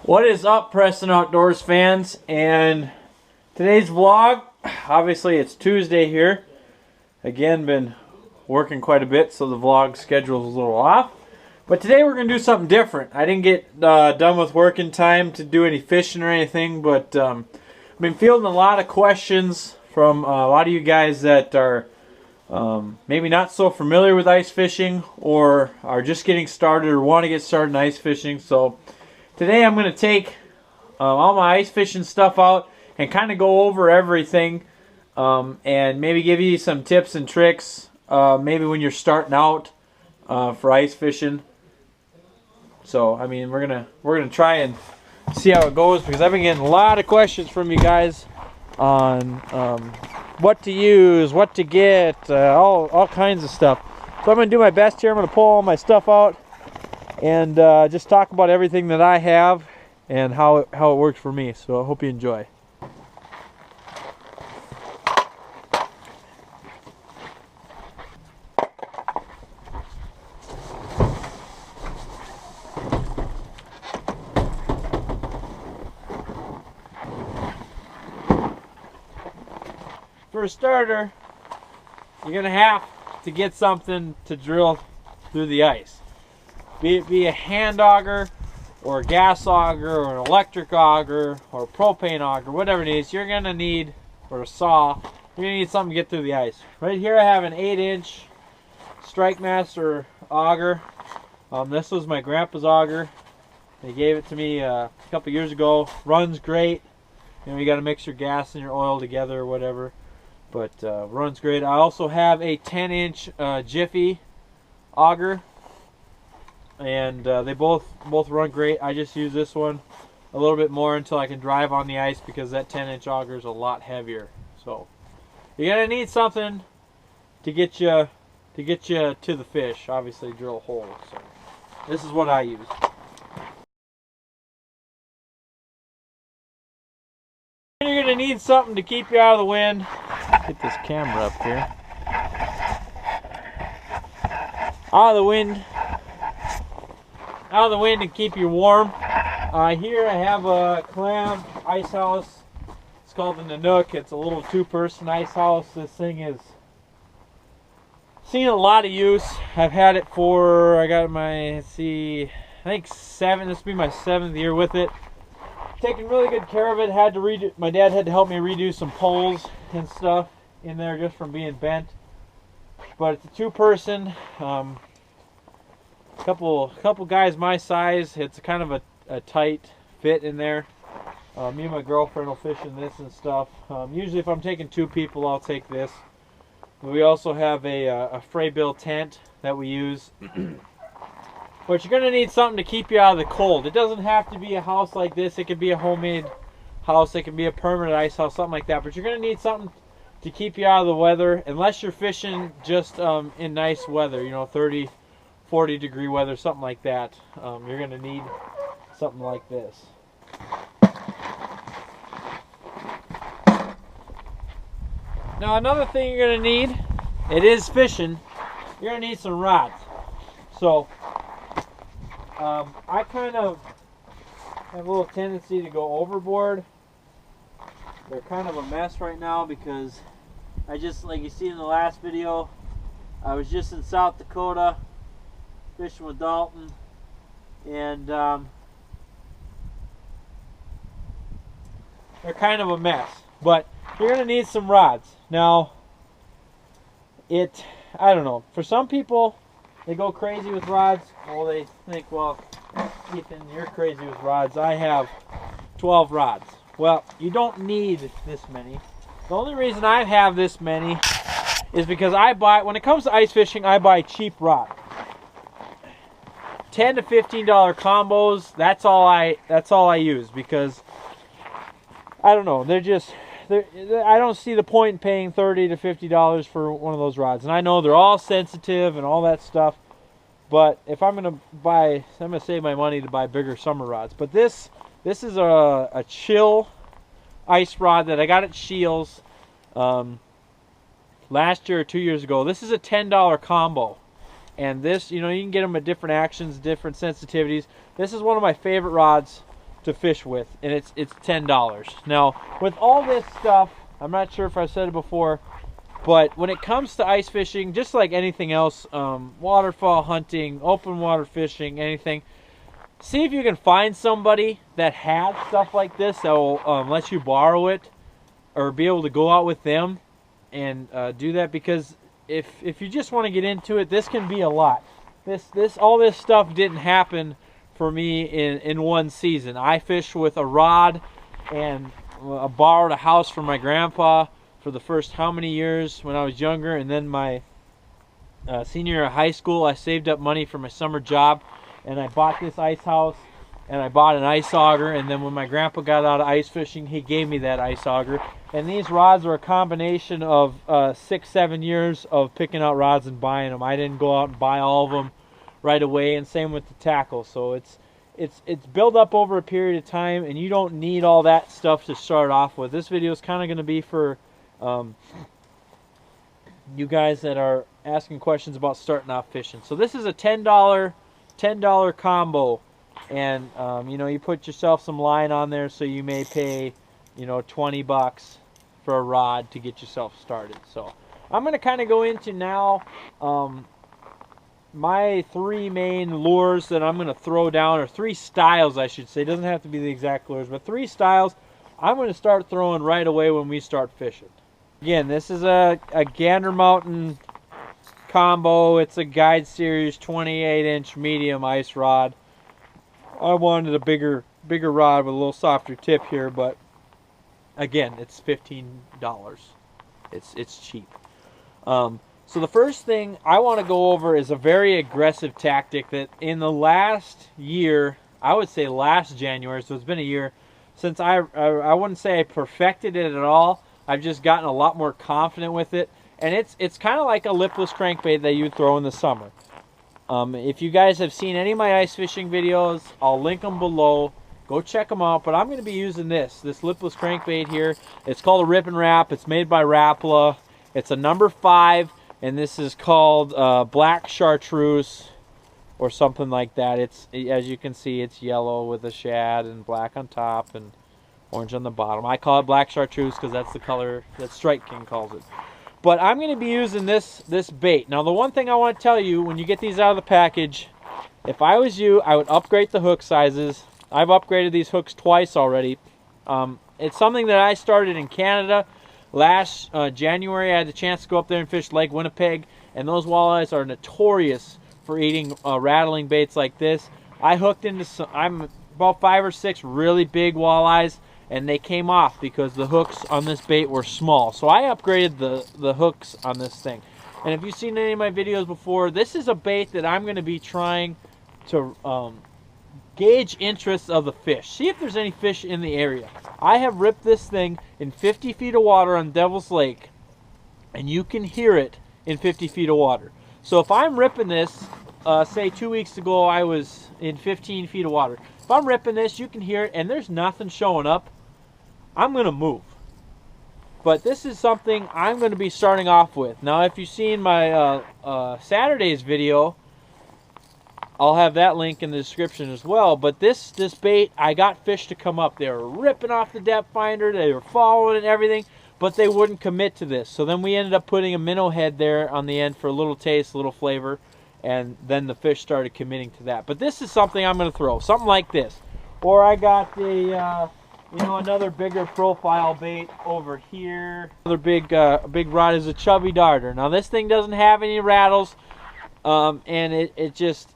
What is up, Preston Outdoors fans? And today's vlog, obviously it's Tuesday here. Again, been working quite a bit, so the vlog schedule is a little off. But today we're going to do something different. I didn't get done with work in time to do any fishing or anything, but I've been fielding a lot of questions from a lot of you guys that are maybe not so familiar with ice fishing or are just getting started or want to get started in ice fishing. So today I'm going to take all my ice fishing stuff out and kind of go over everything and maybe give you some tips and tricks maybe when you're starting out for ice fishing. So I mean we're gonna try and see how it goes, because I've been getting a lot of questions from you guys on what to use, what to get, all kinds of stuff. So I'm gonna do my best here. I'm gonna pull all my stuff out and just talk about everything that I have and how it works for me. So I hope you enjoy. For a starter, you're gonna have to get something to drill through the ice. Be it a hand auger or a gas auger or an electric auger or a propane auger, whatever it is, you're gonna need, or a saw, you're gonna need something to get through the ice. Right here I have an 8-inch Strike Master auger. This was my grandpa's auger. They gave it to me a couple years ago. Runs great. You know, you gotta mix your gas and your oil together or whatever. But runs great. I also have a 10-inch Jiffy auger, and they both run great. I just use this one a little bit more until I can drive on the ice, because that 10-inch auger is a lot heavier. So you're gonna need something to get you to the fish. Obviously, drill a hole. So this is what I use. You're gonna need something to keep you out of the wind. Get this camera up here. Out of the wind and keep you warm. Here I have a clam ice house. It's called the Nanook. It's a little 2-person ice house. This thing is seen a lot of use. I've had it for, I got my, let's see, I think this will be my 7th year with it. Taking really good care of it. Had to redo. My dad had to help me redo some poles and stuff in there just from being bent. But it's a 2-person. Couple guys my size. It's kind of a tight fit in there. Me and my girlfriend will fish in this and stuff. Usually, if I'm taking 2 people, I'll take this. But we also have a Fraybill tent that we use. But you're going to need something to keep you out of the cold. It doesn't have to be a house like this. It could be a homemade house. It can be a permanent ice house, something like that. But you're going to need something to keep you out of the weather, unless you're fishing just in nice weather, you know, 30, 40 degree weather, something like that. You're going to need something like this. Now, another thing you're going to need, it is fishing, you're going to need some rods. So I kind of have a little tendency to go overboard. They're kind of a mess right now because I just, like you see in the last video, I was just in South Dakota fishing with Dalton, and they're kind of a mess. But you're going to need some rods. Now, I don't know, for some people, they go crazy with rods. Well, they think, well, Ethan, you're crazy with rods. I have 12 rods. Well, you don't need this many. The only reason I have this many is because when it comes to ice fishing, I buy cheap rod. $10 to $15 combos. That's all I use, because I don't know. I don't see the point in paying $30 to $50 for one of those rods. And I know they're all sensitive and all that stuff. But if I'm going to save my money to buy bigger summer rods. But this is a chill ice rod that I got at Shields last year or 2 years ago. This is a $10 combo. And this, you know, you can get them at different actions, different sensitivities. This is one of my favorite rods to fish with, and it's $10. Now, with all this stuff, I'm not sure if I said it before, but when it comes to ice fishing, just like anything else, waterfowl hunting, open water fishing, anything, see if you can find somebody that has stuff like this that will let you borrow it or be able to go out with them and do that, because if you just want to get into it, this can be a lot. All this stuff didn't happen for me in one season. I fished with a rod and borrowed a house from my grandpa for the first how many years when I was younger, and then my senior year of high school, I saved up money for my summer job, and I bought this ice house, and I bought an ice auger, and then when my grandpa got out of ice fishing, he gave me that ice auger. And these rods are a combination of 6-7 years of picking out rods and buying them. I didn't go out and buy all of them right away, and same with the tackle. So it's built up over a period of time, and you don't need all that stuff to start off with. This video is kind of going to be for you guys that are asking questions about starting off fishing. So this is a $10 combo, and you know, you put yourself some line on there, so you may pay, you know, 20 bucks for a rod to get yourself started. So I'm going to kind of go into now my 3 main lures that I'm going to throw down, or 3 styles I should say. It doesn't have to be the exact lures, but 3 styles I'm going to start throwing right away when we start fishing. Again, this is a Gander Mountain combo. It's a Guide Series 28-inch medium ice rod. I wanted a bigger rod with a little softer tip here, but again, it's $15. It's cheap. So the first thing I want to go over is a very aggressive tactic that in the last year, I would say last January, so it's been a year since I wouldn't say I perfected it at all. I've just gotten a lot more confident with it, and it's kind of like a lipless crankbait that you would throw in the summer. If you guys have seen any of my ice fishing videos, I'll link them below. Go check them out. But I'm going to be using this lipless crankbait here. It's called a Rip and Wrap. It's made by Rapala. It's a number 5, and this is called Black Chartreuse or something like that. It's, as you can see, it's yellow with a shad and black on top and orange on the bottom. I call it Black Chartreuse because that's the color that Strike King calls it. But I'm going to be using this bait. Now, the one thing I want to tell you, when you get these out of the package, if I was you, I would upgrade the hook sizes. I've upgraded these hooks twice already. It's something that I started in Canada. Last January, I had the chance to go up there and fish Lake Winnipeg, and those walleyes are notorious for eating rattling baits like this. I hooked into about 5 or 6 really big walleyes, and they came off because the hooks on this bait were small. So I upgraded the hooks on this thing. And if you've seen any of my videos before, this is a bait that I'm going to be trying to gauge interest of the fish. See if there's any fish in the area. I have ripped this thing in 50 feet of water on Devil's Lake, and you can hear it in 50 feet of water. So if I'm ripping this, say 2 weeks ago I was in 15 feet of water. If I'm ripping this, you can hear it, and there's nothing showing up, I'm going to move. But this is something I'm going to be starting off with. Now, if you've seen my Saturday's video, I'll have that link in the description as well. But this bait, I got fish to come up. They were ripping off the depth finder. They were following and everything, but they wouldn't commit to this. So then we ended up putting a minnow head there on the end for a little taste, a little flavor, and then the fish started committing to that. But this is something I'm going to throw, something like this. Or I got the another bigger profile bait over here. Another big rod is a chubby darter. Now this thing doesn't have any rattles, and it just,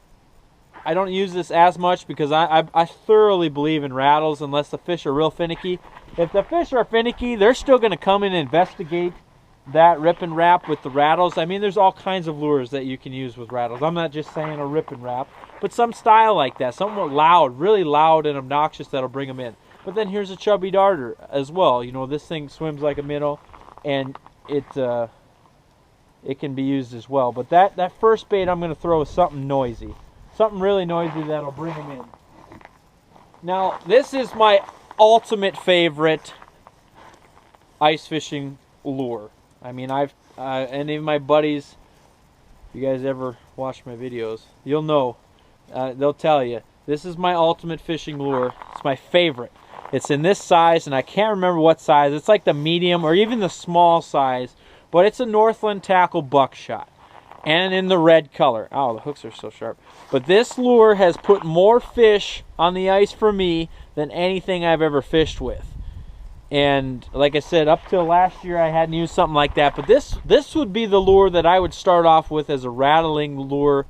I don't use this as much because I thoroughly believe in rattles unless the fish are real finicky. If the fish are finicky, they're still going to come in and investigate that Rip and Wrap with the rattles. I mean, there's all kinds of lures that you can use with rattles. I'm not just saying a Rip and Wrap, but some style like that, something loud, really loud and obnoxious that'll bring them in. But then here's a chubby darter as well. You know, this thing swims like a minnow, and it can be used as well. But that first bait I'm going to throw is something noisy. Something really noisy that'll bring them in. Now, this is my ultimate favorite ice fishing lure. I mean, any of my buddies, if you guys ever watch my videos, you'll know, they'll tell you, This is my ultimate fishing lure. It's my favorite. It's in this size, and I can't remember what size. It's like the medium or even the small size, but it's a Northland Tackle buckshot, and in the red color. Oh, the hooks are so sharp. But this lure has put more fish on the ice for me than anything I've ever fished with. And like I said, up till last year I hadn't used something like that, but this would be the lure that I would start off with as a rattling lure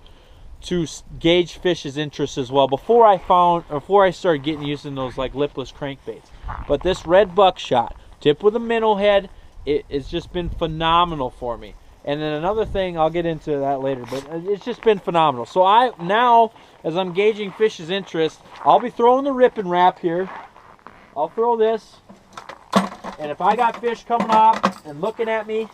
to gauge fish's interest as well, before I started getting used to those like lipless crankbaits. But this red buckshot tipped with a minnow head, it's just been phenomenal for me. And then another thing, I'll get into that later, but it's just been phenomenal. So now as I'm gauging fish's interest, I'll be throwing the rip and wrap here. I'll throw this, and if I got fish coming up and looking at me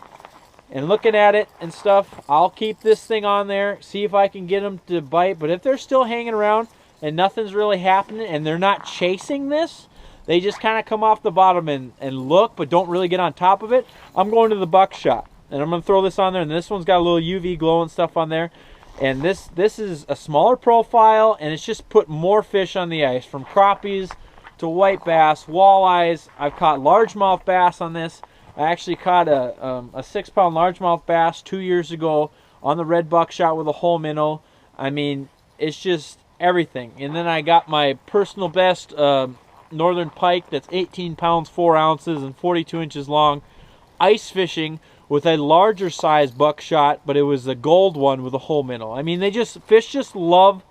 and looking at it and stuff, I'll keep this thing on there, see if I can get them to bite. But if they're still hanging around and nothing's really happening and they're not chasing this, they just kind of come off the bottom and look but don't really get on top of it, I'm going to the buckshot. And I'm going to throw this on there, and this one's got a little UV glow and stuff on there. And this is a smaller profile, and it's just put more fish on the ice, from crappies to white bass, walleyes. I've caught largemouth bass on this. I actually caught a 6-pound largemouth bass 2 years ago on the red buckshot with a whole minnow. I mean, it's just everything. And then I got my personal best northern pike that's 18 pounds 4 ounces and 42 inches long, ice fishing with a larger size buckshot, but it was a gold one with a whole minnow. I mean, fish just love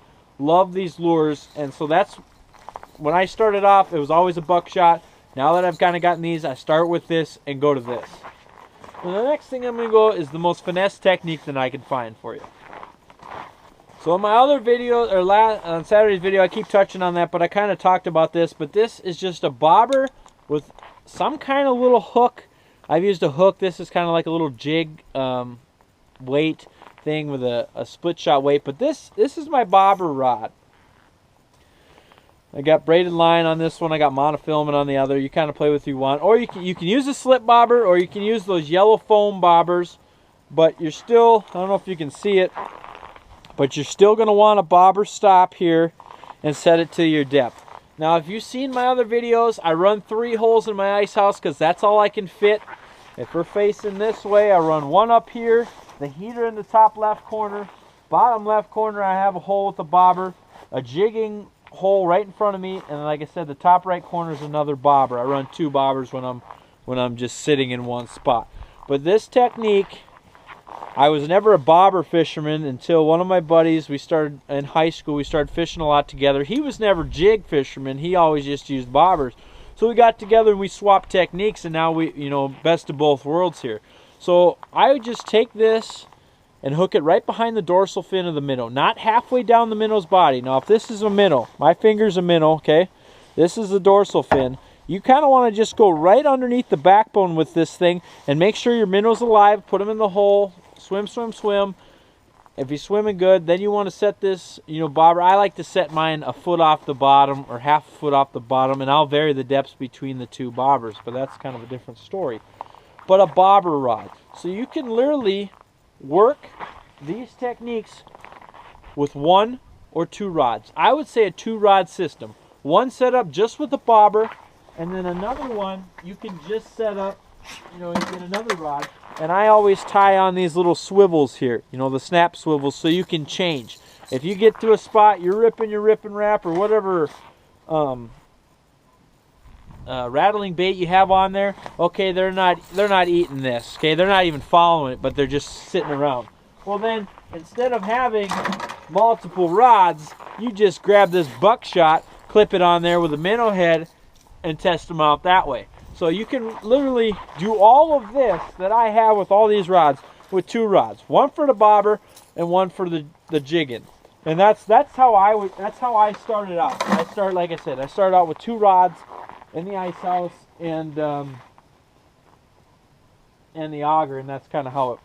these lures. And so that's when I started off, it was always a buckshot. Now that I've kind of gotten these, I start with this and go to this. And the next thing I'm going to go is the most finesse technique that I can find for you. So in my other video, or on Saturday's video, I keep touching on that, but I kind of talked about this. But this is just a bobber with some kind of little hook. I've used a hook. This is kind of like a little jig weight thing with a split shot weight. But this is my bobber rod. I got braided line on this one. I got monofilament on the other. You kind of play with what you want. Or you can use a slip bobber, or you can use those yellow foam bobbers. But you're still, I don't know if you can see it, but you're still going to want a bobber stop here and set it to your depth. Now, if you've seen my other videos, I run 3 holes in my ice house because that's all I can fit. If we're facing this way, I run one up here, the heater in the top left corner. Bottom left corner, I have a hole with a bobber, a jigging hole right in front of me, and like I said, the top right corner is another bobber. I run 2 bobbers when I'm just sitting in one spot. But this technique, I was never a bobber fisherman until one of my buddies, we started in high school, we started fishing a lot together. He was never jig fisherman, he always just used bobbers. So we got together and we swapped techniques, and now we, best of both worlds here. So I would just take this and hook it right behind the dorsal fin of the minnow, not halfway down the minnow's body. Now, if this is a minnow, my finger's a minnow, okay? This is the dorsal fin. You kind of want to just go right underneath the backbone with this thing and make sure your minnow's alive. Put them in the hole. Swim, swim, swim. If you're swimming good, then you want to set this, bobber. I like to set mine a foot off the bottom or half a foot off the bottom, and I'll vary the depths between the 2 bobbers, but that's kind of a different story. But a bobber rod. So you can literally work these techniques with 1 or 2 rods. I would say a 2-rod system. One set up just with a bobber, and then another one you can just set up, you get another rod. And I always tie on these little swivels here, the snap swivels, so you can change. If you get to a spot, you're ripping your rip and wrap or whatever rattling bait you have on there, okay, they're not eating this, okay, they're not even following it, but they're just sitting around. Well, then instead of having multiple rods, you just grab this buckshot, clip it on there with a minnow head, and test them out that way. So you can literally do all of this that I have with all these rods with 2 rods, one for the bobber and one for the jigging. And that's how I started out. Like I said, I started out with 2 rods in the ice house and the auger, and that's kind of how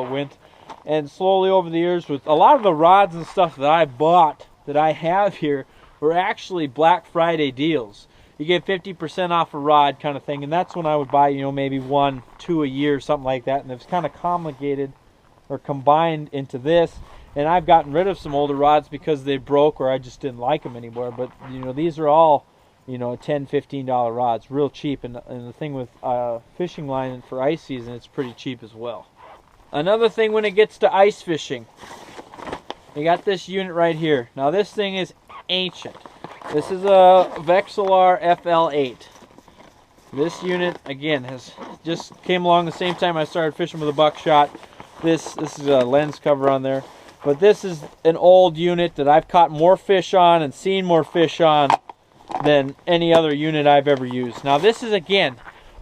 it went. And slowly over the years, with a lot of the rods and stuff that I bought that I have here were actually Black Friday deals. You get 50% off a rod kind of thing, and that's when I would buy, maybe 1, 2 a year, something like that. And it's kind of complicated or combined into this. And I've gotten rid of some older rods because they broke or I just didn't like them anymore. But, you know, these are all, you know, $10, $15 rods, real cheap. And the thing with fishing line for ice season, it's pretty cheap as well. Another thing when it gets to ice fishing, you got this unit right here. Now this thing is ancient. This is a Vexilar FL8. This unit, again, has just came along the same time I started fishing with a buckshot. This is a lens cover on there. But this is an old unit that I've caught more fish on and seen more fish on than any other unit I've ever used. Now this is, again,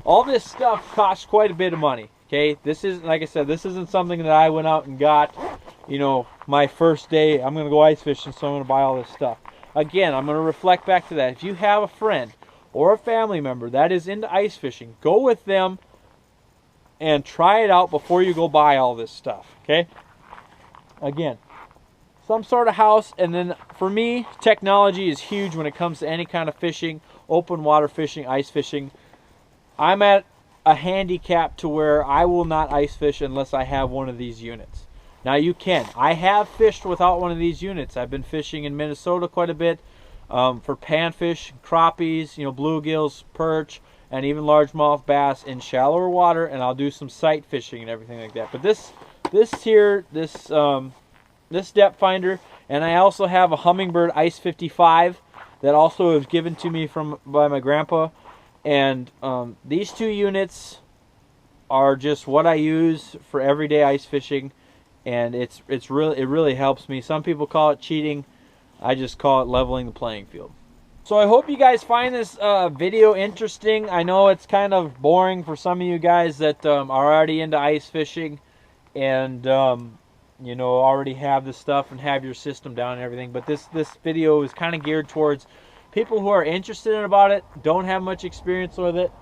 all this stuff costs quite a bit of money. Okay, this is, like I said, this isn't something that I went out and got, you know, my first day. I'm going to go ice fishing, so I'm going to buy all this stuff. Again, I'm going to reflect back to that. If you have a friend or a family member that is into ice fishing, go with them and try it out before you go buy all this stuff, okay? Again, some sort of house, and then for me, technology is huge when it comes to any kind of fishing, open water fishing, ice fishing. I'm at a handicap to where I will not ice fish unless I have one of these units. Now you can. I have fished without one of these units. I've been fishing in Minnesota quite a bit for panfish, crappies, you know, bluegills, perch, and even largemouth bass in shallower water, and I'll do some sight fishing and everything like that. But this depth finder, and I also have a Humminbird Ice 55 that also was given to me by my grandpa. And these two units are just what I use for everyday ice fishing, and it really helps me. Some people call it cheating. I just call it leveling the playing field. So I hope you guys find this video interesting. I know it's kind of boring for some of you guys that are already into ice fishing and you know, already have this stuff and have your system down and everything. But this video is kind of geared towards people who are interested in about it, don't have much experience with it.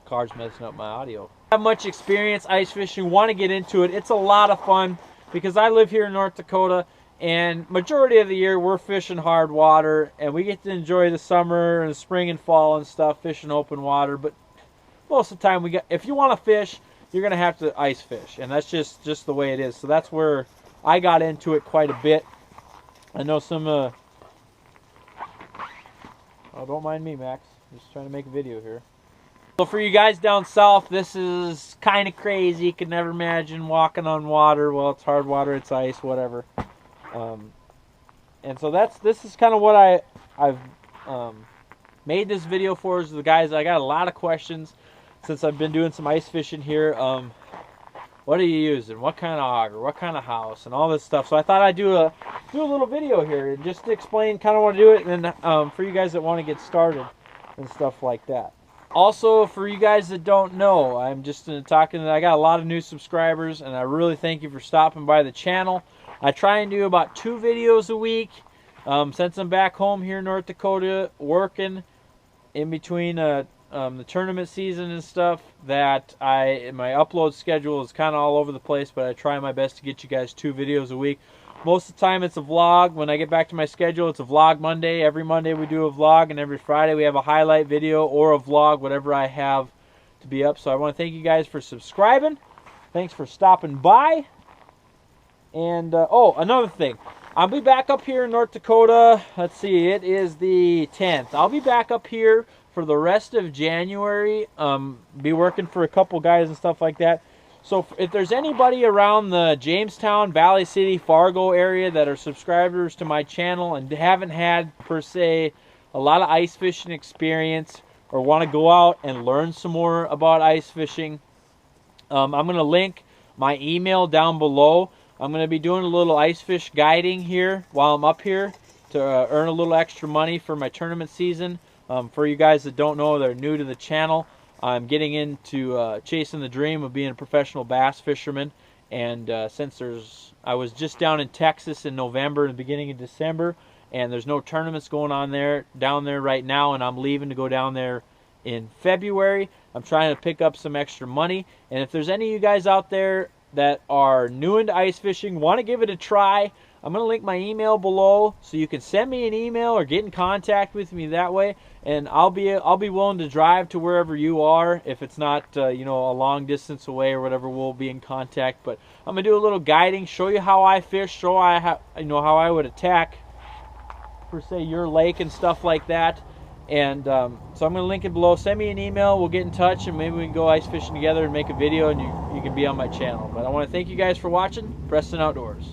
Car's messing up my audio. Have much experience ice fishing, want to get into it. It's a lot of fun because I live here in North Dakota, and majority of the year we're fishing hard water, and we get to enjoy the summer and the spring and fall and stuff fishing open water. But most of the time, if you want to fish, you're gonna have to ice fish, and that's just the way it is. So that's where I got into it quite a bit. I know some oh, don't mind me, Max. I'm just trying to make a video here. So for you guys down south, this is kind of crazy. You could never imagine walking on water. Well, it's hard water, it's ice, whatever. And so this is kind of what I've made this video for. Is the guys, I got a lot of questions since I've been doing some ice fishing here. What are you using? What kind of auger? What kind of house? And all this stuff. So I thought I'd do a little video here and just to explain kind of want to do it, and then for you guys that want to get started and stuff like that. Also, for you guys that don't know, I'm just talking. I got a lot of new subscribers, and I really thank you for stopping by the channel. I try and do about 2 videos a week. Since I'm back home here in North Dakota working in between the tournament season and stuff, that my upload schedule is kind of all over the place, but I try my best to get you guys 2 videos a week. Most of the time it's a vlog. When I get back to my schedule, it's a vlog Monday. Every Monday we do a vlog, and every Friday we have a highlight video or a vlog, whatever I have to be up. So I want to thank you guys for subscribing. Thanks for stopping by. And oh, another thing, I'll be back up here in North Dakota. Let's see, it is the 10th. I'll be back up here for the rest of January. Be working for a couple guys and stuff like that. So if there's anybody around the Jamestown, Valley City, Fargo area that are subscribers to my channel and haven't had, per se, a lot of ice fishing experience or want to go out and learn some more about ice fishing, I'm going to link my email down below. I'm going to be doing a little ice fish guiding here while I'm up here to earn a little extra money for my tournament season. For you guys that don't know, they're new to the channel, I'm getting into chasing the dream of being a professional bass fisherman. And since I was just down in Texas in November and the beginning of December, and there's no tournaments going on down there right now, and I'm leaving to go down there in February. I'm trying to pick up some extra money. And if there's any of you guys out there that are new into ice fishing, want to give it a try, I'm going to link my email below so you can send me an email or get in contact with me that way, and I'll be willing to drive to wherever you are. If it's not you know, a long distance away or whatever, we'll be in contact. But I'm going to do a little guiding, show you how I fish, show you know, how I would attack for, say, your lake and stuff like that. And so I'm going to link it below. Send me an email. We'll get in touch, and maybe we can go ice fishing together and make a video, and you can be on my channel. But I want to thank you guys for watching Preston Outdoors.